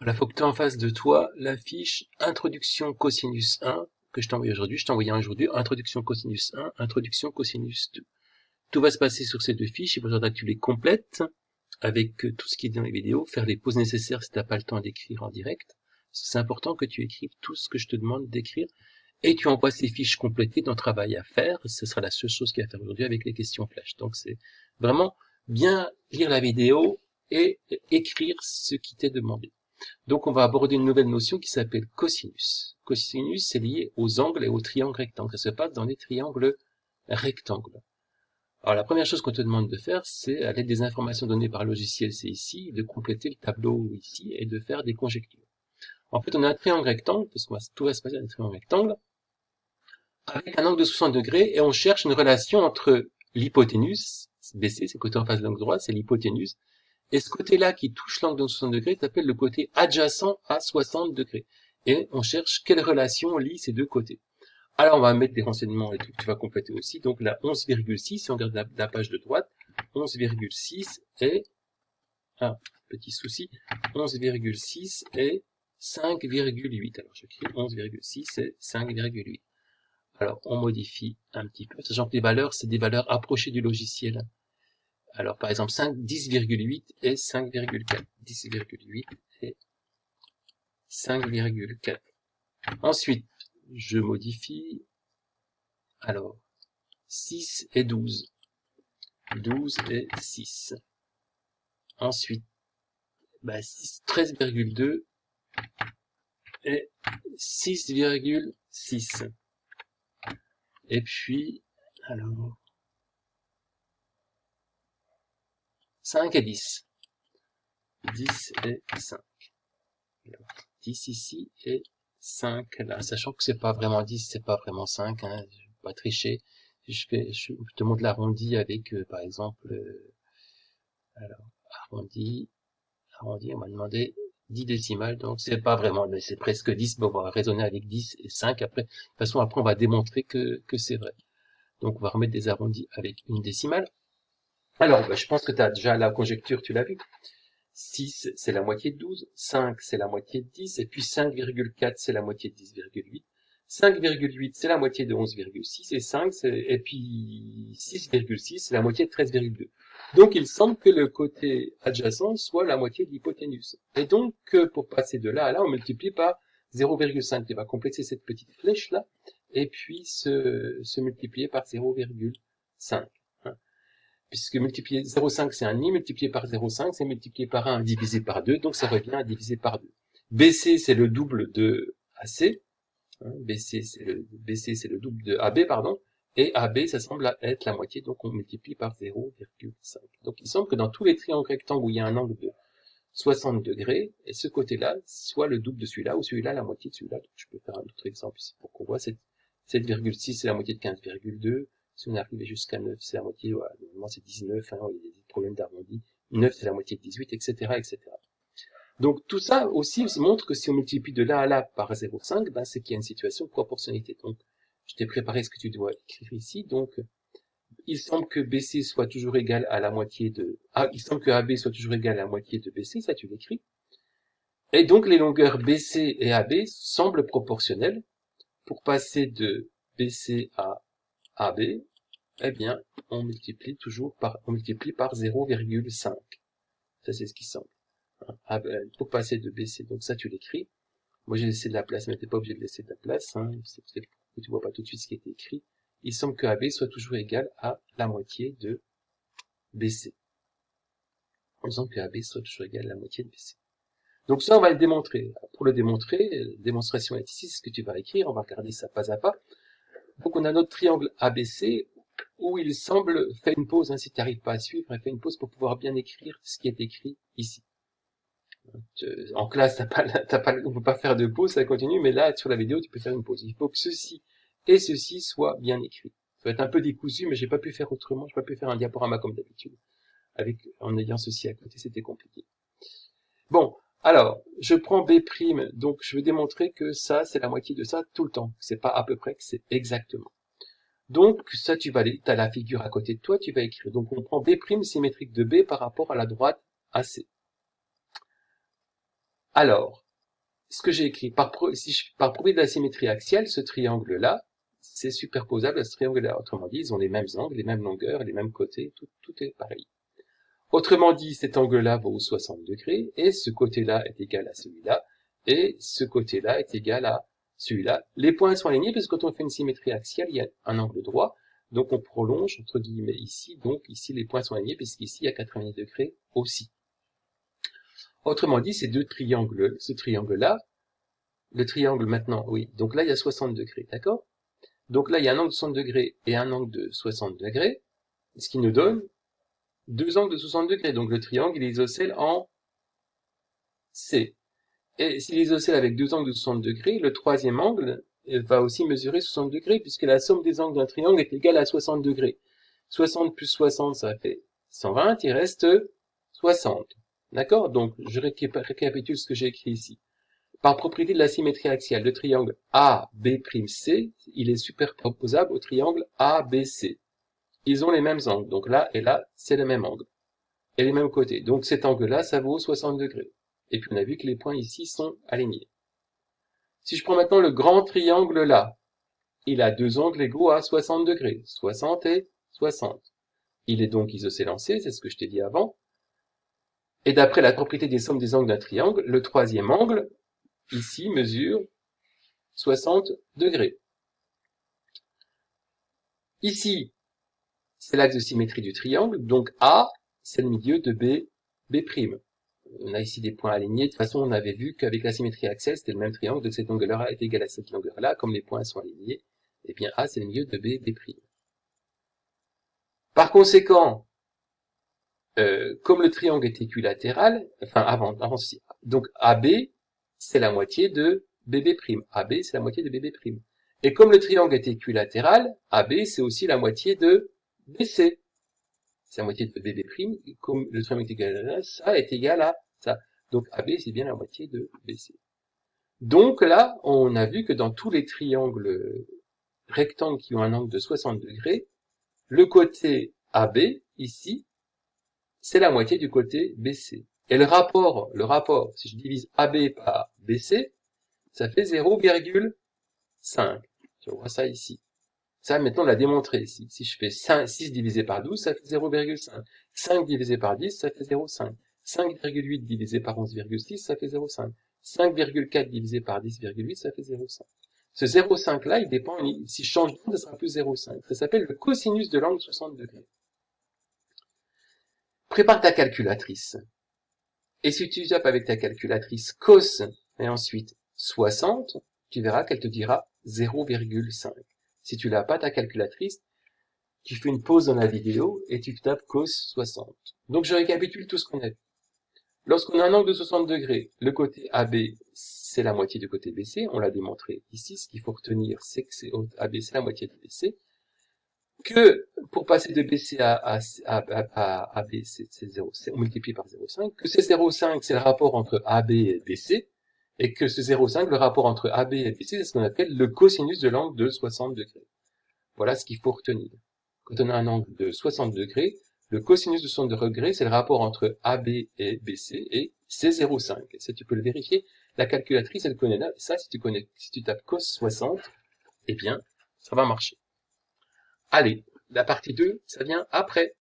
Voilà, faut que tu aies en face de toi la fiche introduction cosinus 1 que je t'ai envoyé aujourd'hui. Je t'ai envoyé aujourd'hui introduction cosinus 1, introduction cosinus 2. Tout va se passer sur ces deux fiches. Il faudra que tu les complètes avec tout ce qui est dans les vidéos, faire les pauses nécessaires si tu n'as pas le temps d'écrire en direct. C'est important que tu écrives tout ce que je te demande d'écrire et tu envoies ces fiches complétées d'un travail à faire. Ce sera la seule chose qu'il y a à faire aujourd'hui avec les questions flash. Donc c'est vraiment bien lire la vidéo et écrire ce qui t'est demandé. Donc on va aborder une nouvelle notion qui s'appelle cosinus. Cosinus, c'est lié aux angles et aux triangles rectangles. Ça se passe dans les triangles rectangles. Alors la première chose qu'on te demande de faire, c'est, à l'aide des informations données par le logiciel, c'est ici, de compléter le tableau ici et de faire des conjectures. En fait, on a un triangle rectangle, parce que tout va se passer dans un triangle rectangle, avec un angle de 60 degrés, et on cherche une relation entre l'hypoténuse, BC, c'est le côté en face de l'angle droit, c'est l'hypoténuse, et ce côté-là qui touche l'angle de 60 degrés s'appelle le côté adjacent à 60 degrés. Et on cherche quelle relation lie ces deux côtés. Alors on va mettre des renseignements et tout, tu vas compléter aussi. Donc là, 11,6, si on regarde la page de droite, 11,6 est, petit souci, 11,6 est 5,8. Alors j'écris 11,6 et 5,8. Alors on modifie un petit peu, sachant que les valeurs, c'est des valeurs approchées du logiciel. Alors, par exemple, 10,8 et 5,4. 10,8 et 5,4. Ensuite, je modifie. Alors, 6 et 12. 12 et 6. Ensuite, 13,2 et 6,6. Et puis, alors, 5 et 10. 10 et 5. Alors, 10 ici et 5 là. Sachant que c'est pas vraiment 10, c'est pas vraiment 5, hein. Je vais pas tricher. Je te montre l'arrondi avec, par exemple, alors, arrondi, on va demander 10 décimales, donc c'est pas vraiment, mais c'est presque 10, bon, on va raisonner avec 10 et 5 après. De toute façon, après, on va démontrer que c'est vrai. Donc, on va remettre des arrondis avec une décimale. Alors, je pense que tu as déjà la conjecture, tu l'as vu. 6, c'est la moitié de 12, 5, c'est la moitié de 10, et puis 5,4, c'est la moitié de 10,8. 5,8, c'est la moitié de 11,6, et 5, et puis 6,6, c'est la moitié de 13,2. Donc, il semble que le côté adjacent soit la moitié de l'hypoténuse. Et donc, pour passer de là à là, on multiplie par 0,5, qui va compléter cette petite flèche-là, et puis se multiplier par 0,5. Puisque multiplier 0,5 c'est un i, multiplié par 0,5 c'est multiplié par 1 divisé par 2, donc ça revient à diviser par 2. BC c'est le double de AC, BC c'est le double de AB, pardon, et AB ça semble être la moitié, donc on multiplie par 0,5. Donc il semble que dans tous les triangles rectangles où il y a un angle de 60 degrés, et ce côté-là soit le double de celui-là, ou celui-là la moitié de celui-là. Donc je peux faire un autre exemple ici pour qu'on voit 7,6 c'est la moitié de 15,2. Si on arrive jusqu'à 9, c'est la moitié, voilà, normalement c'est 19, hein, il y a des problèmes d'arrondi. 9, c'est la moitié de 18, etc., etc. Donc tout ça aussi montre que si on multiplie de là à là par 0,5, c'est qu'il y a une situation de proportionnalité. Donc je t'ai préparé ce que tu dois écrire ici. Donc il semble que BC soit toujours égal à la moitié de... il semble que AB soit toujours égal à la moitié de BC, ça tu l'écris. Et donc les longueurs BC et AB semblent proportionnelles. Pour passer de BC à AB, eh bien, on multiplie par 0,5. Ça, c'est ce qui semble. Pour passer de BC, donc ça, tu l'écris. Moi, j'ai laissé de la place, mais t'es pas obligé de laisser de la place, hein. C'est peut-être que tu vois pas tout de suite ce qui est écrit. Il semble que AB soit toujours égal à la moitié de BC. Il semble que AB soit toujours égal à la moitié de BC. Donc ça, on va le démontrer. Pour le démontrer, la démonstration est ici, c'est ce que tu vas écrire. On va regarder ça pas à pas. Donc on a notre triangle ABC où il semble, fais une pause, hein, si tu n'arrives pas à suivre, fais une pause pour pouvoir bien écrire ce qui est écrit ici. En classe, on ne peut pas faire de pause, ça continue, mais là, sur la vidéo, tu peux faire une pause. Il faut que ceci et ceci soient bien écrits. Ça va être un peu décousu, mais j'ai pas pu faire autrement, j'ai pas pu faire un diaporama comme d'habitude. En ayant ceci à côté, c'était compliqué. Bon, alors, je prends B', donc je veux démontrer que ça, c'est la moitié de ça tout le temps. C'est pas à peu près, que c'est exactement. Donc, ça, tu as la figure à côté de toi, tu vas écrire. Donc, on prend B' symétrique de B par rapport à la droite AC. Alors, ce que j'ai écrit, par propriété de la symétrie axiale, ce triangle-là, c'est superposable à ce triangle-là. Autrement dit, ils ont les mêmes angles, les mêmes longueurs, les mêmes côtés, tout est pareil. Autrement dit, cet angle-là vaut 60 degrés, et ce côté-là est égal à celui-là, et ce côté-là est égal à celui-là. Les points sont alignés, parce que quand on fait une symétrie axiale, il y a un angle droit, donc on prolonge, entre guillemets, ici, donc ici les points sont alignés, puisqu'ici il y a 90 degrés aussi. Autrement dit, ces deux triangles, ce triangle-là, le triangle maintenant, oui, donc là il y a 60 degrés, d'accord? Donc là il y a un angle de 60 degrés et un angle de 60 degrés, ce qui nous donne deux angles de 60 degrés. Donc le triangle il est isocèle en C. Et s'il est isocèle avec deux angles de 60 degrés, le troisième angle va aussi mesurer 60 degrés, puisque la somme des angles d'un triangle est égale à 60 degrés. 60 plus 60, ça fait 120, il reste 60. D'accord? Donc je récapitule ce que j'ai écrit ici. Par propriété de la symétrie axiale, le triangle AB'C, il est superposable au triangle ABC. Ils ont les mêmes angles, donc là et là, c'est le même angle. Et les mêmes côtés. Donc cet angle-là, ça vaut 60 degrés. Et puis on a vu que les points ici sont alignés. Si je prends maintenant le grand triangle là, il a deux angles égaux à 60 degrés. 60 et 60. Il est donc isocèle en C, c'est ce que je t'ai dit avant. Et d'après la propriété des sommes des angles d'un triangle, le troisième angle, ici, mesure 60 degrés. Ici, c'est l'axe de symétrie du triangle, donc A, c'est le milieu de B, B'. On a ici des points alignés. De toute façon, on avait vu qu'avec la symétrie axiale, c'était le même triangle, donc cette longueur-là est égale à cette longueur-là. Comme les points sont alignés, eh bien A, c'est le milieu de B, B'. Par conséquent, comme le triangle est équilatéral, enfin avant ceci, donc AB, c'est la moitié de BB'. AB, c'est la moitié de BB'. Et comme le triangle est équilatéral, AB, c'est aussi la moitié de BC. C'est la moitié de BB', comme le triangle est égal à ça, est égal à ça. Donc AB, c'est bien la moitié de BC. Donc là, on a vu que dans tous les triangles rectangles qui ont un angle de 60 degrés, le côté AB, ici, c'est la moitié du côté BC. Et le rapport, si je divise AB par BC, ça fait 0,5. Tu vois ça ici. Ça, maintenant, on l'a démontré ici. Si je fais 6 divisé par 12, ça fait 0,5. 5 divisé par 10, ça fait 0,5. 5,8 divisé par 11,6, ça fait 0,5. 5,4 divisé par 10,8, ça fait 0,5. Ce 0,5 là, il dépend, si je change d'angle, ça sera plus 0,5. Ça s'appelle le cosinus de l'angle 60 degrés. Prépare ta calculatrice. Et si tu tapes avec ta calculatrice cos et ensuite 60, tu verras qu'elle te dira 0,5. Si tu l'as pas ta calculatrice, tu fais une pause dans la vidéo et tu tapes cos 60. Donc je récapitule tout ce qu'on a vu. Lorsqu'on a un angle de 60 degrés, le côté AB, c'est la moitié du côté BC. On l'a démontré ici. Ce qu'il faut retenir, c'est que AB, c'est la moitié de BC. Que pour passer de BC à AB, c'est 0, on multiplie par 0,5. Que c'est 0,5, c'est le rapport entre AB et BC. Et que ce 0,5, le rapport entre AB et BC, c'est ce qu'on appelle le cosinus de l'angle de 60 degrés. Voilà ce qu'il faut retenir. Quand on a un angle de 60 degrés, le cosinus de 60 degrés, c'est le rapport entre AB et BC, et c'est 0,5. Ça, tu peux le vérifier. La calculatrice, elle connaît là. Ça, si tu tapes cos 60, eh bien, ça va marcher. Allez, la partie 2, ça vient après.